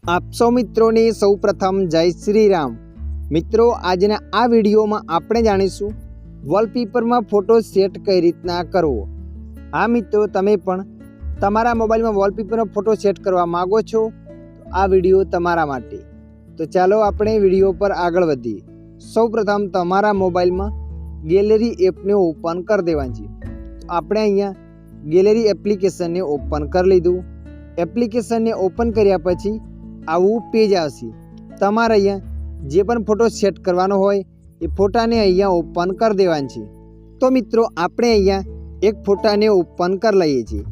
आप सौ मित्रों ने सौ प्रथम जय श्री राम। मित्रों આજના આ વિડીયોમાં આપણે જાણીશું વોલપેપરમાં ફોટો સેટ કઈ રીતના કરવો। હા મિત્રો, તમે પણ તમારા મોબાઈલમાં વોલપેપરમાં ફોટો સેટ કરવા માંગો છો તો આ વિડીયો તમારા માટે। તો ચાલો આપણે વિડીયો પર આગળ વધીએ। સૌપ્રથમ તમારા મોબાઈલમાં ગેલેરી એપને ઓપન કરી દેવાની છે। આપણે અહીંયા ગેલેરી એપ્લિકેશનને ઓપન કરી લીધું। એપ્લિકેશનને ઓપન કર્યા પછી આવું પેજ આવશે। તમારે અહીંયા જે પણ ફોટો સેટ કરવાનો હોય એ ફોટાને અહીંયા ઓપન કરી દેવાનો છે। તો મિત્રો આપણે અહીંયા એક ફોટાને ઓપન કરી લઈએ છીએ।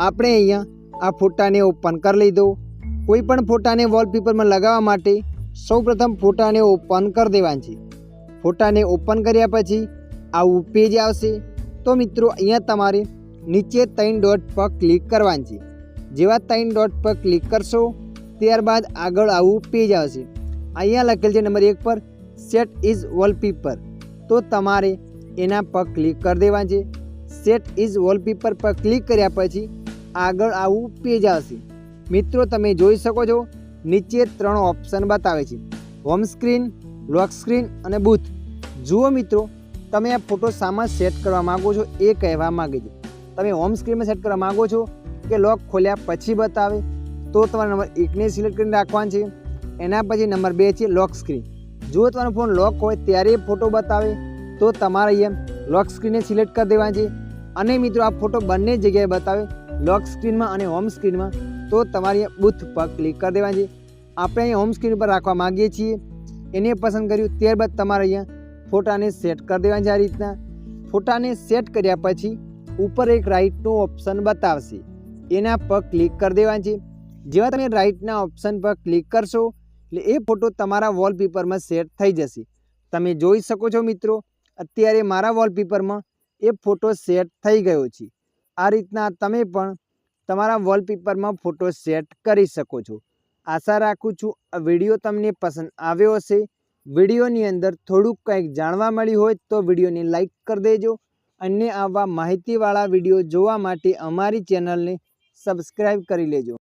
આપણે અહીંયા આ ફોટાને ઓપન કરી લીધો। કોઈ પણ ફોટાને વોલપેપરમાં લગાવવા માટે સૌપ્રથમ ફોટાને ઓપન કરી દેવાનો છે। ફોટાને ઓપન કર્યા પછી આવું પેજ આવશે। તો મિત્રો અહીંયા તમારે નીચે 3 ડોટ પર ક્લિક કરવાનું છે। જેવા 3 ડોટ પર ક્લિક કરશો ત્યારબાદ આગળ આવું પેજ આવશે। અહીંયા લખેલ છે નંબર 1 પર સેટ ઇઝ વોલપેપર। તો તમારે એના પર ક્લિક કરી દેવાનું છે। સેટ ઇઝ વોલપેપર પર ક્લિક કર્યા પછી આગળ આવું પેજ આવશે। મિત્રો તમે જોઈ શકો છો નીચે 3 ઓપ્શન બતાવે છે, હોમ સ્ક્રીન, લોક સ્ક્રીન અને બૂથ। જુઓ મિત્રો, તમે આ ફોટો શામાં સેટ કરવા માગો છો એ કહેવા માગે છે। તમે હોમ સ્ક્રીનમાં સેટ કરવા માગો છો કે લોક ખોલ્યા પછી બતાવે તો તમારે નંબર 1 ને સિલેક્ટ કરીને રાખવાનું છે। એના પછી નંબર 2 છે લોક સ્ક્રીન। જો તમારો ફોન લોક હોય ત્યારે ફોટો બતાવે તો તમારે અહીંયા લોક સ્ક્રીનને સિલેક્ટ કરી દેવાની છે। અને મિત્રો આ ફોટો બંને જગ્યાએ બતાવે, લોક સ્ક્રીનમાં અને હોમ સ્ક્રીનમાં, તો તમારે અહીંયા બૂથ પર ક્લિક કરી દેવાની છે। આપણે અહીંયા હોમ સ્ક્રીન પર રાખવા માગીએ છીએ, એને પસંદ કર્યું ત્યારબાદ તમારે અહીંયા ફોટાને સેટ કરી દેવાની છે। આ રીતના ફોટાને સેટ કર્યા પછી ઉપર એક રાઇટનું ઓપ્શન બતાવશે, એના પર ક્લિક કરી દેવાની છે। જેવા તમે રાઇટના ઓપ્શન પર ક્લિક કરશો એટલે એ ફોટો તમારા વોલપેપરમાં સેટ થઈ જશે। તમે જોઈ શકો છો મિત્રો, અત્યારે મારા વોલપેપરમાં એ ફોટો સેટ થઈ ગયો છે। આ રીતના તમે પણ તમારા વોલપેપરમાં ફોટો સેટ કરી શકો છો। આશા રાખું છું આ વિડીયો તમને પસંદ આવ્યો હશે। વિડીયોની અંદર થોડુંક કંઈક જાણવા મળ્યું હોય તો વિડીયોને લાઈક કરી દેજો અને આવા માહિતીવાળા વિડીયો જોવા માટે અમારી ચેનલને સબસ્ક્રાઈબ કરી લેજો।